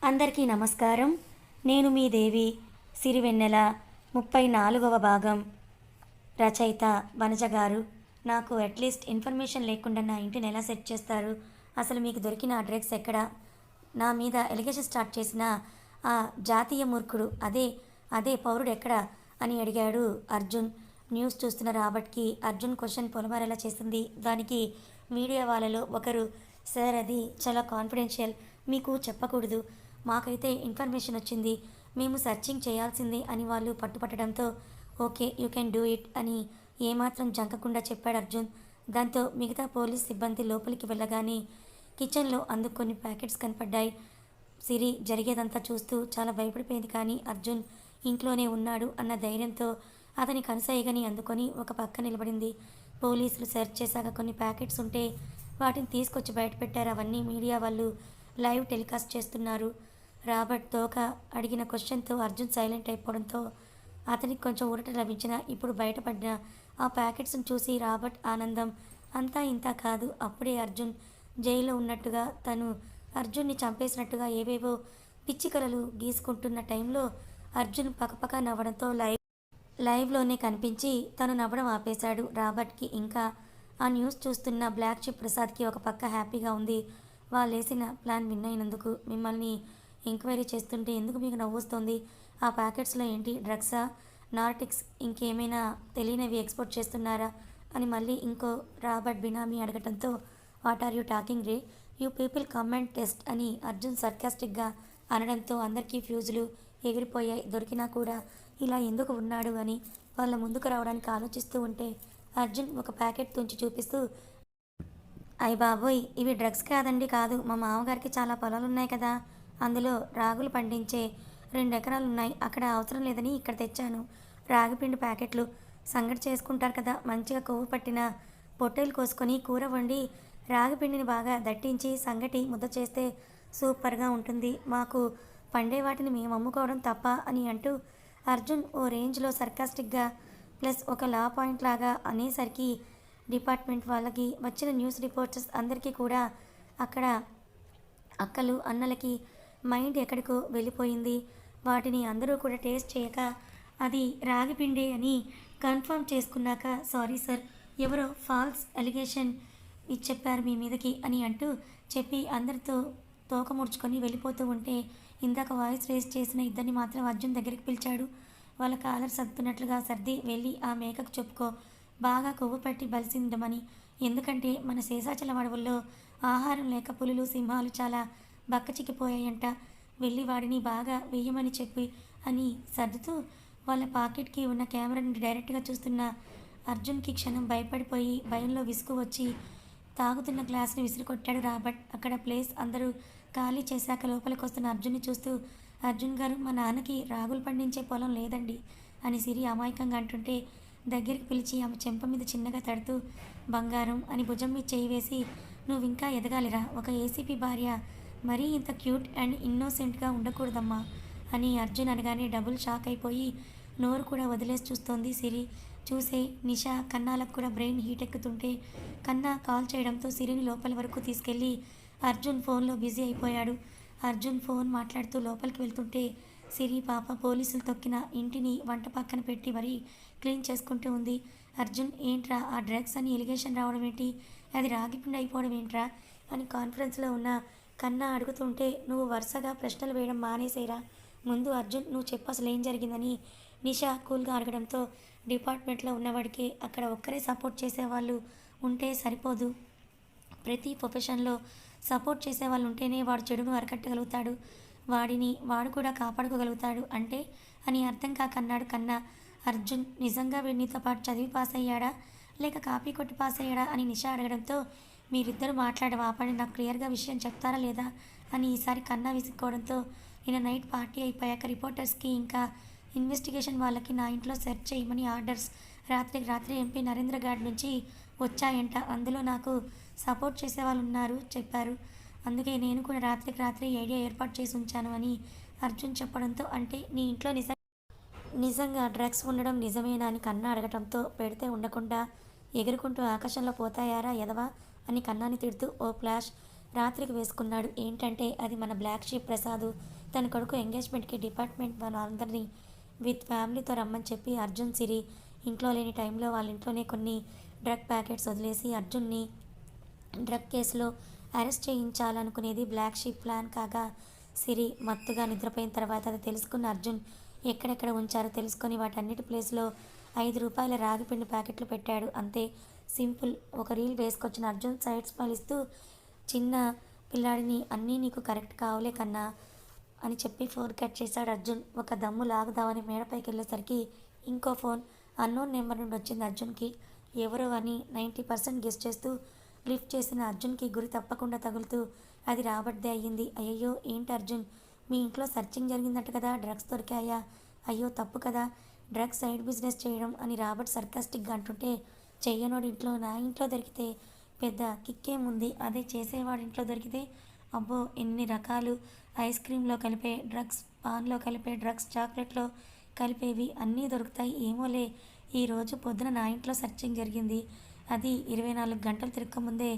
అందరికీ నమస్కారం. నేను మీ దేవి. సిరివెన్నెల 34వ భాగం. రచయిత వనజ గారు. నాకు అట్లీస్ట్ ఇన్ఫర్మేషన్ లేకుండా నా ఇంటిని ఎలా సెట్ చేస్తారు? అసలు మీకు దొరికిన అడ్రస్ ఎక్కడ? నా మీద ఎలిగేషన్ స్టార్ట్ చేసిన ఆ జాతీయ మూర్ఖుడు అదే పౌరుడు ఎక్కడ అని అడిగాడు అర్జున్. న్యూస్ చూస్తున్న రాబర్ట్కి అర్జున్ క్వశ్చన్ పొలమారేలా చేసింది. దానికి మీడియా వాళ్ళలో ఒకరు, సార్ అది చాలా కాన్ఫిడెన్షియల్, మీకు చెప్పకూడదు, మాకైతే ఇన్ఫర్మేషన్ వచ్చింది, మేము సర్చింగ్ చేయాల్సిందే అని వాళ్ళు పట్టుపట్టడంతో okay you can do it అని ఏమాత్రం జంకకుండా చెప్పాడు అర్జున్. దాంతో మిగతా పోలీస్ సిబ్బంది లోపలికి వెళ్ళగానే కిచెన్లో అందుకు కొన్ని ప్యాకెట్స్ కనపడ్డాయి. సిరి జరిగేదంతా చూస్తూ చాలా భయపడిపోయింది. కానీ అర్జున్ ఇంట్లోనే ఉన్నాడు అన్న ధైర్యంతో అతని కనుసైగని అందుకొని ఒక పక్క నిలబడింది. పోలీసులు సెర్చ్ చేశాక కొన్ని ప్యాకెట్స్ ఉంటే వాటిని తీసుకొచ్చి బయటపెట్టారు. అవన్నీ మీడియా వాళ్ళు లైవ్ టెలికాస్ట్ చేస్తున్నారు. రాబర్ట్ తోక అడిగిన క్వశ్చన్తో అర్జున్ సైలెంట్ అయిపోవడంతో అతనికి కొంచెం ఊరట లభించిన ఇప్పుడు బయటపడిన ఆ ప్యాకెట్స్ని చూసి రాబర్ట్ ఆనందం అంతా ఇంత కాదు. అప్పుడే అర్జున్ జైల్లో ఉన్నట్టుగా, తను అర్జున్ని చంపేసినట్టుగా ఏవేవో పిచ్చి కలలు గీసుకుంటున్న టైంలో అర్జున్ పకపక నవ్వడంతో లైవ్లోనే కనిపించి తను నవ్వడం ఆపేశాడు. రాబర్ట్కి ఇంకా ఆ న్యూస్ చూస్తున్న బ్లాక్ షిప్ ప్రసాద్కి ఒక పక్క హ్యాపీగా ఉంది. వాళ్ళేసిన ప్లాన్ విన్ అయినందుకు. మిమ్మల్ని ఎంక్వైరీ చేస్తుంటే ఎందుకు మీకు నవ్వొస్తుంది? ఆ ప్యాకెట్స్లో ఏంటి, డ్రగ్సా, నార్టిక్స్, ఇంకేమైనా తెలియనివి ఎక్స్పోర్ట్ చేస్తున్నారా అని మళ్ళీ ఇంకో రాబర్ట్ బినామీ అడగటంతో వాట్ ఆర్ యూ టాకింగ్ రే, you people come and test అని అర్జున్ సర్కాస్టిక్గా అనడంతో అందరికీ ఫ్యూజులు ఎగిరిపోయాయి. దొరికినా కూడా ఇలా ఎందుకు ఉన్నాడు అని వాళ్ళ ముందుకు రావడానికి ఆలోచిస్తూ ఉంటే అర్జున్ ఒక ప్యాకెట్ తుంచి చూపిస్తూ, అయ్ బాబోయ్, ఇవి డ్రగ్స్ కాదండి, కాదు, మా మామగారికి చాలా పొలాలున్నాయి కదా, అందులో రాగులు పండించే 2 ఎకరాలున్నాయి, అక్కడ అవసరం లేదని ఇక్కడ తెచ్చాను. రాగిపిండి ప్యాకెట్లు సంగటి చేసుకుంటారు కదా, మంచిగా కొవ్వు పట్టిన పొట్టేలు కోసుకొని కూర వండి రాగిపిండిని బాగా దట్టించి సంగటి ముద్ద చేస్తే సూపర్గా ఉంటుంది. మాకు పండే వాటిని మేము అమ్ముకోవడం తప్ప అని అంటూ అర్జున్ ఓ రేంజ్లో సర్కాస్టిక్గా ప్లస్ ఒక లా పాయింట్ లాగా అనేసరికి డిపార్ట్మెంట్ వాళ్ళకి, వచ్చిన న్యూస్ రిపోర్టర్స్ అందరికీ కూడా అక్కడ అక్కలు అన్నలకి మైండ్ ఎక్కడికో వెళ్ళిపోయింది. వాటిని అందరూ కూడా టేస్ట్ చేయక అది రాగిపిండే అని కన్ఫర్మ్ చేసుకున్నాక సారీ సార్, ఎవరో ఫాల్స్ అలిగేషన్ చెప్పారు మీ మీదకి అని అంటూ చెప్పి అందరితో తోక ముడుచుకొని వెళ్ళిపోతూ ఉంటే ఇందాక వాయిస్ రేస్ చేసిన ఇద్దరిని మాత్రం అర్జున్ దగ్గరికి పిలిచాడు. వాళ్ళ కాలర్ సర్దుతున్నట్లుగా సర్ది వెళ్ళి ఆ మేకకు చెప్పుకో, బాగా కొవ్వు పట్టి బలిసిందమని, ఎందుకంటే మన శేషాచలం అడవుల్లో ఆహారం లేక పులులు సింహాలు చాలా బక్కచిక్కిపోయాయంట, వెళ్ళి వాడిని బాగా వెయ్యమని చెప్పి అని సర్దుతూ వాళ్ళ పాకెట్కి ఉన్న కెమెరాని డైరెక్ట్గా చూస్తున్న అర్జున్కి క్షణం భయపడిపోయి భయంలో విసుగు వచ్చి తాగుతున్న గ్లాస్ని విసిరికొట్టాడు రాబర్ట్. అక్కడ ప్లేస్ అందరూ ఖాళీ చేశాక లోపలికి వస్తున్న అర్జున్ని చూస్తూ, అర్జున్ గారు, మా నాన్నకి రాగులు పండించే పొలం లేదండి అని సిరి అమాయకంగా అంటుంటే దగ్గరికి పిలిచి ఆమె చెంప మీద చిన్నగా తడుతూ, బంగారం అని భుజం మీద చేయి వేసి, నువ్వు ఇంకా ఎదగాలిరా, ఒక ఏసీపీ భార్య మరీ ఇంత క్యూట్ అండ్ ఇన్నోసెంట్గా ఉండకూడదమ్మా అని అర్జున్ అనగానే డబుల్ షాక్ అయిపోయి నోరు కూడా వదిలేసి చూస్తోంది సిరి. చూసే నిషా కన్నాలకు కూడా బ్రెయిన్ హీట్ ఎక్కుతుంటే కన్నా కాల్ చేయడంతో సిరిని లోపలి వరకు తీసుకెళ్ళి అర్జున్ ఫోన్లో బిజీ అయిపోయాడు. అర్జున్ ఫోన్ మాట్లాడుతూ లోపలికి వెళ్తుంటే సిరి పాప పోలీసులు తొక్కిన ఇంటిని వంట పక్కన పెట్టి మరీ క్లీన్ చేసుకుంటూ ఉంది. అర్జున్, ఏంట్రా ఆ డ్రగ్స్ అని ఎలిగేషన్ రావడం ఏంటి, అది రాగిపిండి అయిపోవడం ఏంట్రా అని కాన్ఫరెన్స్లో ఉన్న కన్నా అడుగుతుంటే, నువ్వు వరుసగా ప్రశ్నలు వేయడం మానేసేరా, ముందు అర్జున్ నువ్వు చెప్పు అసలు ఏం జరిగిందని నిషా కూల్గా అడగడంతో డిపార్ట్మెంట్లో ఉన్నవాడికి అక్కడ ఒక్కరే సపోర్ట్ చేసేవాళ్ళు ఉంటే సరిపోదు, ప్రతి ప్రొఫెషన్లో సపోర్ట్ చేసేవాళ్ళు ఉంటేనే వాడు చెడును అరికట్టగలుగుతాడు, వాడిని వాడు కూడా కాపాడుకోగలుగుతాడు అంటే అని అర్థం కాకన్నాడు కన్నా. అర్జున్, నిజంగా వీడు నీతో పాటు చదివి పాస్ అయ్యాడా లేక కాపీ కొట్టి పాస్ అయ్యాడా అని నిషా అడగడంతో మీరిద్దరూ మాట్లాడడం ఆపండి, నాకు క్లియర్గా విషయం చెప్తారా లేదా అని ఈసారి కన్నా విసుక్కోవడంతో, నిన్న నైట్ పార్టీ అయిపోయాక రిపోర్టర్స్కి ఇంకా ఇన్వెస్టిగేషన్ వాళ్ళకి నా ఇంట్లో సెర్చ్ చేయమని ఆర్డర్స్ రాత్రికి రాత్రి ఎంపీ నరేంద్ర గారి నుంచి వచ్చాయంట, అందులో నాకు సపోర్ట్ చేసే వాళ్ళు ఉన్నారు చెప్పారు, అందుకే నేను కూడా రాత్రికి రాత్రి ఐడియా ఏర్పాటు చేసి ఉంచాను అని అర్జున్ చెప్పడంతో, అంటే నీ ఇంట్లో నిజంగా డ్రగ్స్ ఉండడం నిజమేనా అని కన్నా అడగటంతో, పెడితే ఉండకుండా ఎగురుకుంటూ ఆకాశంలో పోతాయారా ఎదవా అని కన్నాని తిడుతూ ఓ ఫ్లాష్ రాత్రికి వేసుకున్నాడు. ఏంటంటే అది మన బ్లాక్ షీప్ ప్రసాదు తన కొడుకు ఎంగేజ్మెంట్కి డిపార్ట్మెంట్ వాళ్ళందరినీ విత్ ఫ్యామిలీతో రమ్మని చెప్పి అర్జున్ సిరి ఇంట్లో లేని టైంలో వాళ్ళ ఇంట్లోనే కొన్ని డ్రగ్ ప్యాకెట్స్ వదిలేసి అర్జున్ని డ్రగ్ కేసులో అరెస్ట్ చేయించాలనుకునేది బ్లాక్ షీప్ ప్లాన్ కాగా సిరి మత్తుగా నిద్రపోయిన తర్వాత అది తెలుసుకున్న అర్జున్ ఎక్కడెక్కడ ఉంచారో తెలుసుకొని వాటన్నిటి ప్లేస్లో ₹5 రాగిపిండి ప్యాకెట్లు పెట్టాడు. అంతే, సింపుల్. ఒక రీల్ వేసుకొచ్చిన అర్జున్ సైడ్ స్మైల్ ఇస్తూ చిన్న పిల్లాడిని అన్నీ నీకు కరెక్ట్ కావులే కన్నా అని చెప్పి ఫోన్ కట్ చేశాడు అర్జున్. ఒక దమ్ము లాగుదామని మేడపైకి వెళ్ళేసరికి ఇంకో ఫోన్ అన్నోన్ నెంబర్ నుండి వచ్చింది అర్జున్కి. ఎవరో అని 90% గెస్ చేస్తూ లిఫ్ట్ చేసిన అర్జున్కి గురి తప్పకుండా తగులుతూ అది రాబట్దే అయ్యింది. అయ్యయ్యో, ఏంటి అర్జున్, మీ ఇంట్లో సర్చింగ్ జరిగిందట కదా, డ్రగ్స్ దొరికాయా? అయ్యో తప్పు కదా, డ్రగ్స్ సైడ్ బిజినెస్ చేయడం అని రాబర్ట్ సర్కాస్టిక్గా అంటుంటే, చెయ్యనోడి ఇంట్లో నా ఇంట్లో దొరికితే పెద్ద కిక్కేముంది, అదే చేసేవాడి ఇంట్లో దొరికితే అబ్బో ఎన్ని రకాలు. ఐస్ క్రీమ్లో కలిపే డ్రగ్స్, పాన్లో కలిపే డ్రగ్స్, చాక్లెట్లో కలిపేవి అన్నీ దొరుకుతాయి. ఏమోలే, ఈరోజు పొద్దున నా ఇంట్లో సర్చింగ్ జరిగింది, అది 24 గంటలు తిరగకముందే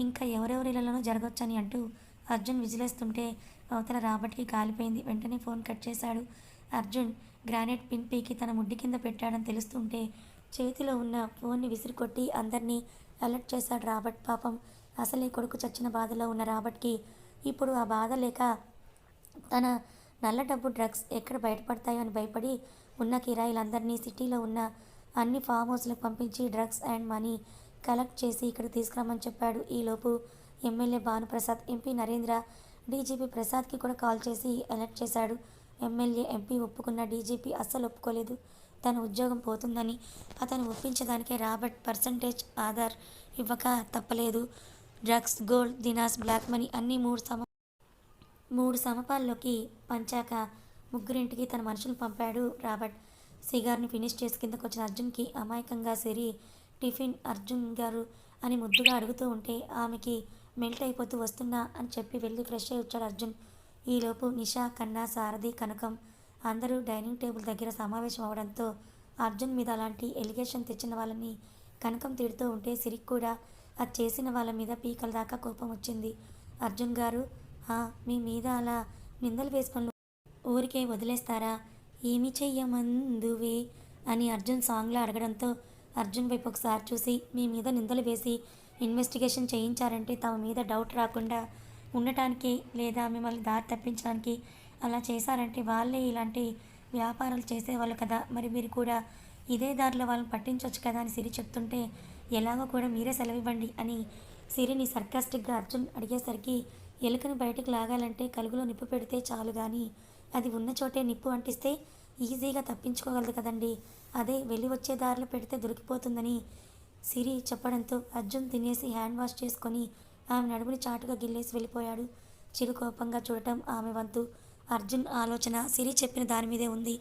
ఇంకా ఎవరెవరి ఇళ్లలోనూ జరగొచ్చని అంటూ అర్జున్ విజిలేస్తుంటే అవతల రాబర్ట్కి కాలిపోయింది. వెంటనే ఫోన్ కట్ చేశాడు. అర్జున్ గ్రానైట్ పిన్ పీకి తన ముడ్డి కింద పెట్టాడని తెలుస్తుంటే చేతిలో ఉన్న ఫోన్ని విసిరికొట్టి అందరినీ అలర్ట్ చేశాడు రాబర్ట్. పాపం అసలే కొడుకు చచ్చిన బాధలో ఉన్న రాబర్ట్కి ఇప్పుడు ఆ బాధ లేక తన నల్ల డబ్బు డ్రగ్స్ ఎక్కడ బయటపడతాయో అని భయపడి ఉన్న కిరాయిలందరినీ సిటీలో ఉన్న అన్ని ఫామ్ హౌస్లకు పంపించి డ్రగ్స్ అండ్ మనీ కలెక్ట్ చేసి ఇక్కడ తీసుకురమ్మని చెప్పాడు. ఈలోపు MLA Bhanuprasad, MP Narendra, DGP ప్రసాద్కి కూడా కాల్ చేసి అలర్ట్ చేశాడు. ఎమ్మెల్యే, ఎంపీ ఒప్పుకున్న డీజీపీ అస్సలు ఒప్పుకోలేదు. తన ఉద్యోగం పోతుందని అతను ఒప్పించడానికే రాబర్ట్ పర్సంటేజ్ ఆధార్ ఇవ్వక తప్పలేదు. డ్రగ్స్, గోల్డ్, దినాస్, బ్లాక్ మనీ అన్నీ మూడు సమపాల్లోకి పంచాక ముగ్గురింటికి తన మనుషులు పంపాడు రాబర్ట్. సిగార్ని ఫినిష్ చేసి కిందకొచ్చిన అర్జున్కి అమాయకంగా సిరి టిఫిన్ అర్జున్ గారు అని ముద్దుగా అడుగుతూ ఉంటే ఆమెకి మెల్ట్ అయిపోతూ వస్తున్నా అని చెప్పి వెళ్ళి ఫ్రెష్ అయి వచ్చాడు అర్జున్. ఈలోపు నిషా, కన్నా, సారథి, కనకం అందరూ డైనింగ్ టేబుల్ దగ్గర సమావేశం అవడంతో అర్జున్ మీద అలాంటి ఎలిగేషన్ తెచ్చిన వాళ్ళని కనకం తిడుతూ ఉంటే సిరికి కూడా అది చేసిన వాళ్ళ మీద పీకల దాకా కోపం వచ్చింది. అర్జున్ గారు, మీ మీద అలా నిందలు వేసుకొని ఊరికే వదిలేస్తారా? ఏమి చెయ్యమందువే అని అర్జున్ సాంగ్లో అడగడంతో అర్జున్ వైపు ఒకసారి చూసి, మీ మీద నిందలు వేసి ఇన్వెస్టిగేషన్ చేయించారంటే తమ మీద డౌట్ రాకుండా ఉండటానికి లేదా మిమ్మల్ని దారి తప్పించడానికి అలా చేశారంటే వాళ్ళే ఇలాంటి వ్యాపారాలు చేసేవాళ్ళు కదా, మరి మీరు కూడా ఇదే దారిలో వాళ్ళని పట్టించవచ్చు కదా అని సిరి చెప్తుంటే, ఎలాగో కూడా మీరే సెలవివ్వండి అని సిరిని సర్కాస్టిక్గా అర్జున్ అడిగేసరికి, ఎలుకని బయటకు లాగాలంటే కలుగులో నిప్పు పెడితే చాలు కానీ అది ఉన్న చోటే నిప్పు అంటిస్తే ఈజీగా తప్పించుకోగలదు కదండి, అదే వెళ్ళి వచ్చే దారిలో పెడితే దొరికిపోతుందని సిరి చెప్పడంతో అర్జున్ తినేసి హ్యాండ్ వాష్ చేసుకొని ఆమె నడుముని చాటుగా గిల్లేసి వెళ్ళిపోయాడు. చిరు కోపంగా చూడటం ఆమె వంతు. అర్జున్ ఆలోచన సిరి చెప్పిన దాని మీదే ఉంది.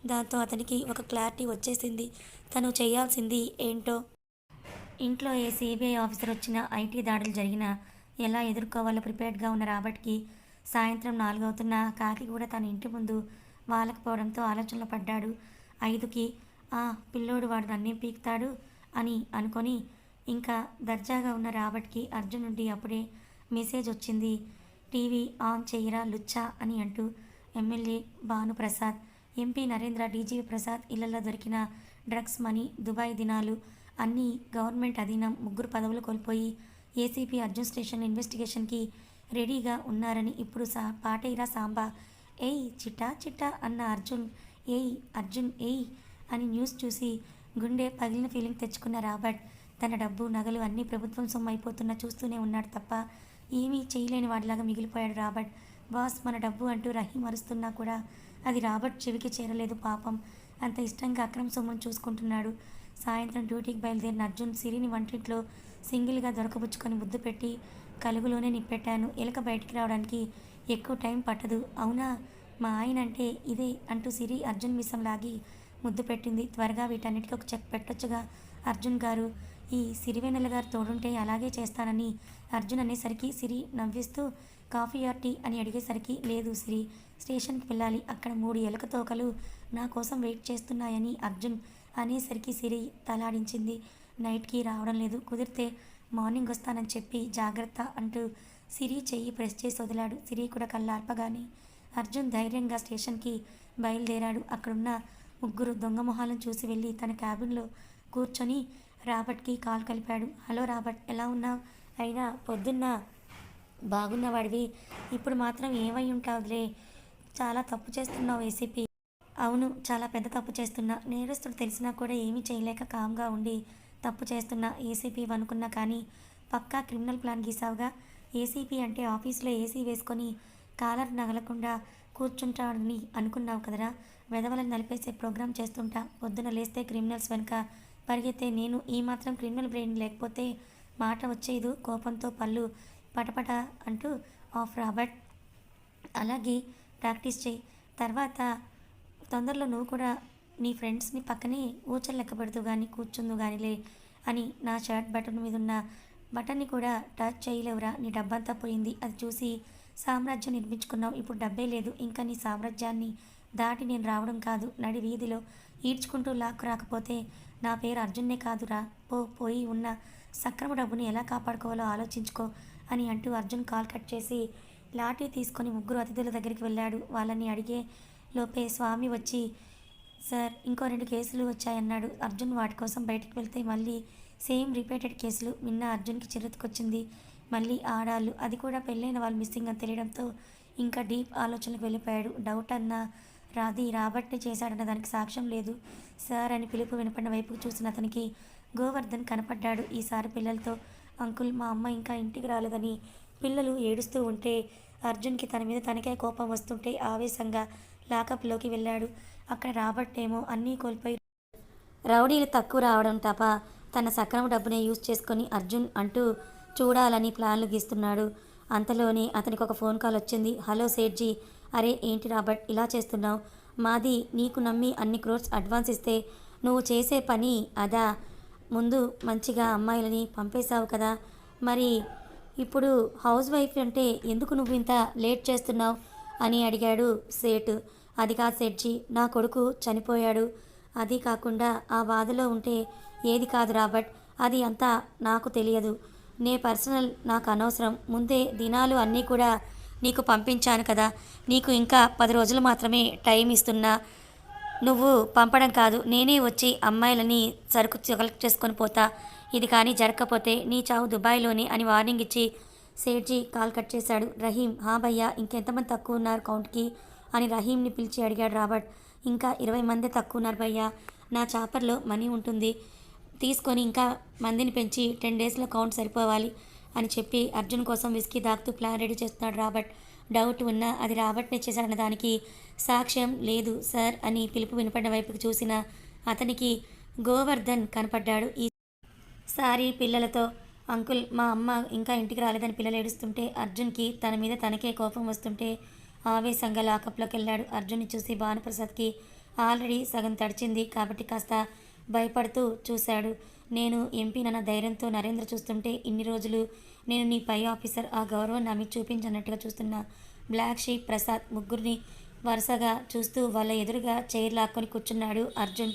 దాంతో అతనికి ఒక క్లారిటీ వచ్చేసింది. తను చేయాల్సింది ఏంటో. ఇంట్లో ఏ సిబిఐ ఆఫీసర్ వచ్చినా, ఐటీ దాడులు జరిగినా ఎలా ఎదుర్కోవాలో ప్రిపేర్డ్గా ఉన్న రాబర్ట్కి సాయంత్రం 4 అవుతున్నా కాకి కూడా తన ఇంటి ముందు వాలకపోవడంతో ఆలోచనలో పడ్డాడు. 5కి పిల్లోడు వాడు నన్నేం పీకుతాడు అని అనుకొని ఇంకా దర్జాగా ఉన్న రాబర్ట్కి అర్జున్ నుండి అప్పుడే మెసేజ్ వచ్చింది. టీవీ ఆన్ చెయ్యరా లుచ్చా అని అంటూ. MLA Bhanuprasad, MP Narendra, DGP Prasad ఇళ్లలో దొరికిన డ్రగ్స్, మనీ, దుబాయ్ దినాలు అన్నీ గవర్నమెంట్ అధీనం. 3 పదవులు కోల్పోయి ఏసీపీ అర్జున్ స్టేషన్ ఇన్వెస్టిగేషన్కి రెడీగా ఉన్నారని ఇప్పుడు పాటేరా సాంబా, ఏయ్ చిట్టా చిట్టా అన్న అర్జున్, ఏయ్ అర్జున్ ఏయ్ అని న్యూస్ చూసి గుండె పగిలిన ఫీలింగ్ తెచ్చుకున్న రాబర్ట్ తన డబ్బు, నగలు అన్నీ ప్రభుత్వం సొమ్ము అయిపోతున్నా చూస్తూనే ఉన్నాడు తప్ప ఏమీ చేయలేని వాడిలాగా మిగిలిపోయాడు రాబర్ట్. బాస్ మన డబ్బు అంటూ రహీం అరుస్తున్నా కూడా అది రాబర్ట్ చెవికి చేరలేదు. పాపం అంత ఇష్టంగా అక్రమ సొమ్మును చూసుకుంటున్నాడు. సాయంత్రం డ్యూటీకి బయలుదేరిన అర్జున్ సిరిని వంటింట్లో సింగిల్గా దొరకబుచ్చుకొని ముద్దు పెట్టి, కలుగులోనే నిప్పెట్టాను, ఎలుక బయటికి రావడానికి ఎక్కువ టైం పట్టదు, అవునా మా ఆయన అంటే ఇదే అంటూ సిరి అర్జున్ మిసం లాగి ముద్దు పెట్టింది. త్వరగా వీటన్నిటికీ ఒక చెక్ పెట్టొచ్చుగా అర్జున్ గారు, ఈ సిరివెన్నెల గారు తోడుంటే అలాగే చేస్తానని అర్జున్ అనేసరికి సిరి నవ్విస్తూ కాఫీ ఆర్ టీ అని అడిగేసరికి, లేదు సిరి, స్టేషన్కి వెళ్ళాలి, అక్కడ 3 ఎలుక తోకలు నా కోసం వెయిట్ చేస్తున్నాయని అర్జున్ అనేసరికి సిరి తలాడించింది. నైట్కి రావడం లేదు, కుదిరితే మార్నింగ్ వస్తానని చెప్పి జాగ్రత్త అంటూ సిరి చెయ్యి ప్రెస్ చేసి వదిలాడు. సిరి కూడా కళ్ళార్పగానే అర్జున్ ధైర్యంగా స్టేషన్కి బయలుదేరాడు. అక్కడున్న ముగ్గురు దొంగ మొహాలను చూసి వెళ్ళి తన క్యాబిన్లో కూర్చొని రాబర్ట్కి కాల్ కలిపాడు. హలో రాబర్ట్, ఎలా ఉన్నావు? అయినా పొద్దున్న బాగున్నవాడివి, ఇప్పుడు మాత్రం ఏమై ఉంటావులే. చాలా తప్పు చేస్తున్నావు ఏసీపీ. అవును, చాలా పెద్ద తప్పు చేస్తున్నా. నేరస్తుడు తెలిసినా కూడా ఏమీ చేయలేక కామ్గా ఉండి తప్పు చేస్తున్నా ఏసీపీ అనుకున్నా, కానీ పక్కా క్రిమినల్ ప్లాన్ గీసావుగా. ఏసీపీ అంటే ఆఫీస్లో ఏసీ వేసుకొని కాలర్ నగలకుండా కూర్చుంటాడని అనుకున్నావు కదరా. వెధవలను నలిపేసే ప్రోగ్రాం చేస్తుంటా. పొద్దున లేస్తే క్రిమినల్స్ వెనుక పరిగెత్తే నేను ఈ మాత్రం క్రిమినల్ బ్రెయిన్ లేకపోతే మాట వచ్చేదు. కోపంతో పళ్ళు పటపట అంటూ ఆఫ్ రాబర్ట్. అలాగే ప్రాక్టీస్ చేయి. తర్వాత తొందరలో నువ్వు కూడా నీ ఫ్రెండ్స్ని పక్కనే ఊచలు లెక్క పెడుతూ కానీ కూర్చుందు కానీలే అని నా షర్ట్ బటన్ మీద ఉన్న బటన్ని కూడా టచ్ చేయలేవురా. నీ డబ్బంతా పోయింది. అది చూసి సామ్రాజ్యం నిర్మించుకున్నావు. ఇప్పుడు డబ్బే లేదు. ఇంకా నీ సామ్రాజ్యాన్ని దాటి నేను రావడం కాదు. నడి వీధిలో ఈడ్చుకుంటూ లాక్కు రాకపోతే నా పేరు అర్జున్నే కాదురా. పోయి ఉన్న సక్రమ డబ్బుని ఎలా కాపాడుకోవాలో ఆలోచించుకో అని అంటూ అర్జున్ కాల్ కట్ చేసి లాఠీ తీసుకొని ముగ్గురు అతిథుల దగ్గరికి వెళ్ళాడు. వాళ్ళని అడిగే లోపే స్వామి వచ్చి, సార్ ఇంకో 2 కేసులు వచ్చాయన్నాడు. అర్జున్ వాటి కోసం బయటికి వెళ్తే మళ్ళీ సేమ్ రిపీటెడ్ కేసులు విన్న అర్జున్కి చిరెత్తుకొచ్చింది. మళ్ళీ ఆడాళ్ళు, అది కూడా పెళ్ళైన వాళ్ళు మిస్సింగ్ అని తెలియడంతో ఇంకా డీప్ ఆలోచనలకు వెళ్ళిపోయాడు. డౌట్ అన్న రాది రాబర్ట్ని చేశాడన్న దానికి సాక్ష్యం లేదు సార్ అని పిలుపు వినపడిన వైపుకు చూసిన అతనికి గోవర్ధన్ కనపడ్డాడు. ఈసారి పిల్లలతో, అంకుల్ మా అమ్మ ఇంకా ఇంటికి రాలేదని పిల్లలు ఏడుస్తూ ఉంటే అర్జున్కి తన మీద తనకే కోపం వస్తుంటే ఆవేశంగా లాకప్లోకి వెళ్ళాడు. అక్కడ రాబర్ట్ ఏమో అన్నీ కోల్పోయి రౌడీలు తక్కువ రావడం తప్ప తన సక్రమ డబ్బునే యూజ్ చేసుకొని అర్జున్ అంటూ చూడాలని ప్లాన్లు గీస్తున్నాడు. అంతలోనే అతనికి ఒక ఫోన్ కాల్ వచ్చింది. హలో సేట్జీ. అరే ఏంటి రాబర్ట్ ఇలా చేస్తున్నావు? మాది నీకు నమ్మి అన్ని క్రోర్స్ అడ్వాన్స్ ఇస్తే నువ్వు చేసే పని అదా? ముందు మంచిగా అమ్మాయిలని పంపేశావు కదా, మరి ఇప్పుడు హౌస్ వైఫ్ అంటే ఎందుకు నువ్వు ఇంత లేట్ చేస్తున్నావు అని అడిగాడు సేటు. అది కాదు సేట్జీ, నా కొడుకు చనిపోయాడు. అది కాకుండా ఆ బాధలో ఉంటే ఏది కాదు రాబర్ట్, అది అంతా నాకు తెలియదు. నే పర్సనల్ నాకు అనవసరం. ముందే దినాలు అన్నీ కూడా నీకు పంపించాను కదా. నీకు ఇంకా 10 రోజులు మాత్రమే టైం ఇస్తున్నా. నువ్వు పంపడం కాదు, నేనే వచ్చి అమ్మాయిలని సరుకు కలెక్ట్ చేసుకొని పోతా. ఇది కానీ జరగకపోతే నీ చావు దుబాయ్లోనే అని వార్నింగ్ ఇచ్చి సేట్జీ కాల్ కట్ చేశాడు. రహీం, హా భయ్యా, ఇంకెంతమంది తక్కువ ఉన్నారు కౌంట్కి అని రహీంని పిలిచి అడిగాడు రాబర్ట్. ఇంకా 20 మందే తక్కువ ఉన్నారు భయ్యా. నా చాపర్లో మనీ ఉంటుంది, తీసుకొని ఇంకా మందిని పెంచి 10 డేస్లో కౌంట్ సరిపోవాలి అని చెప్పి అర్జున్ కోసం విస్కీ దాగుతూ ప్లాన్ రెడీ చేస్తున్నాడు రాబర్ట్. డౌట్ ఉన్నా అది రాబర్ట్నే చేశాడన్న దానికి సాక్ష్యం లేదు సార్ అని పిలుపు వినపడిన వైపుకి చూసిన అతనికి గోవర్ధన్ కనపడ్డాడు. ఈసారి పిల్లలతో, అంకుల్ మా అమ్మ ఇంకా ఇంటికి రాలేదని పిల్లలు ఏడుస్తుంటే అర్జున్కి తన మీద తనకే కోపం వస్తుంటే ఆవేశంగా లాకప్లోకి వెళ్ళాడు. అర్జున్ని చూసి భానుప్రసాద్కి ఆల్రెడీ సగం తడిచింది కాబట్టి కాస్త భయపడుతూ చూశాడు. నేను ఎంపీనన్న ధైర్యంతో నరేంద్ర చూస్తుంటే ఇన్ని రోజులు నేను నీ పై ఆఫీసర్, ఆ గౌరవం నా మీద చూపించన్నట్టుగా చూస్తున్న బ్లాక్ షీప్ ప్రసాద్ ముగ్గురిని వరుసగా చూస్తూ వాళ్ళ ఎదురుగా చైర్ లాక్కొని కూర్చున్నాడు అర్జున్.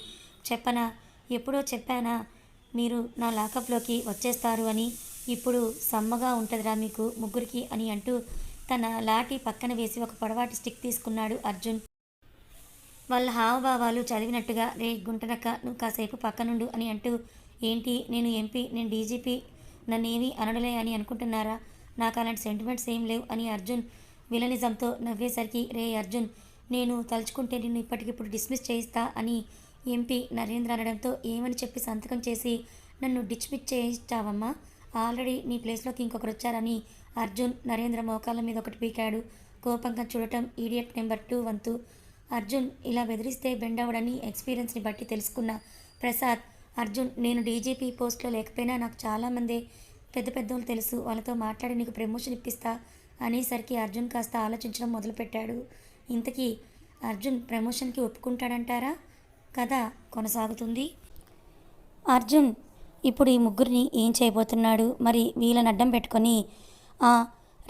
చెప్పనా, ఎప్పుడో చెప్పానా మీరు నా లాకప్లోకి వచ్చేస్తారు అని? ఇప్పుడు సమ్మగా ఉంటుందిరా మీకు ముగ్గురికి అని అంటూ తన లాఠీ పక్కన వేసి ఒక పొడవాటి స్టిక్ తీసుకున్నాడు అర్జున్. వాళ్ళ హావభావాలు చదివినట్టుగా, రే గుంటనక్క నువ్వు కాసేపు పక్కనుండు అని అంటూ, ఏంటి నేను ఎంపీ, నేను డీజీపీ, నన్నేమీ అనడలే అని అనుకుంటున్నారా? నాకు అలాంటి సెంటిమెంట్స్ ఏం లేవు అని అర్జున్ విలనిజంతో నవ్వేసరికి, రే అర్జున్, నేను తలుచుకుంటే నిన్ను ఇప్పటికిప్పుడు డిస్మిస్ చేయిస్తా అని ఎంపీ నరేంద్ర అనడంతో ఏమని చెప్పి సంతకం చేసి నన్ను డిస్మిస్ చేయిస్తావమ్మా? ఆల్రెడీ నీ ప్లేస్లోకి ఇంకొకరు వచ్చారని అర్జున్ నరేంద్ర మోకాళ్ళ మీద ఒకటి పీకాడు. కోపంగా చూడటం ఈడియట్ నెంబర్ 2 వంతు. అర్జున్ ఇలా బెదిరిస్తే బెండవడని ఎక్స్పీరియన్స్ని బట్టి తెలుసుకున్న ప్రసాద్, అర్జున్ నేను డీజీపీ పోస్ట్లో లేకపోయినా నాకు చాలామంది పెద్ద పెద్దోళ్ళు తెలుసు, వాళ్ళతో మాట్లాడి నీకు ప్రమోషన్ ఇప్పిస్తా అనేసరికి అర్జున్ కాస్త ఆలోచించడం మొదలుపెట్టాడు. ఇంతకీ అర్జున్ ప్రమోషన్కి ఒప్పుకుంటాడంటారా? కథ కొనసాగుతుంది. అర్జున్ ఇప్పుడు ఈ ముగ్గురిని ఏం చేయబోతున్నాడు? మరి వీళ్ళని అడ్డం పెట్టుకొని ఆ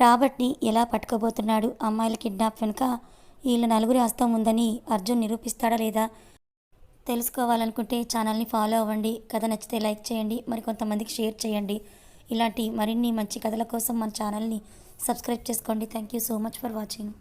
రాబర్ట్ని ఎలా పట్టుకోబోతున్నాడు? అమ్మాయిల కిడ్నాప్ వెనుక వీళ్ళ నలుగురి హస్తం ఉందని అర్జున్ నిరూపిస్తాడా లేదా? తెలుసుకోవాలనుకుంటే ఛానల్ని ఫాలో అవ్వండి. కథ నచ్చితే లైక్ చేయండి, మరి కొంతమందికి షేర్ చేయండి. ఇలాంటి మరిన్ని మంచి కథల కోసం మన ఛానల్ని సబ్స్క్రైబ్ చేసుకోండి. Thank you so much for watching.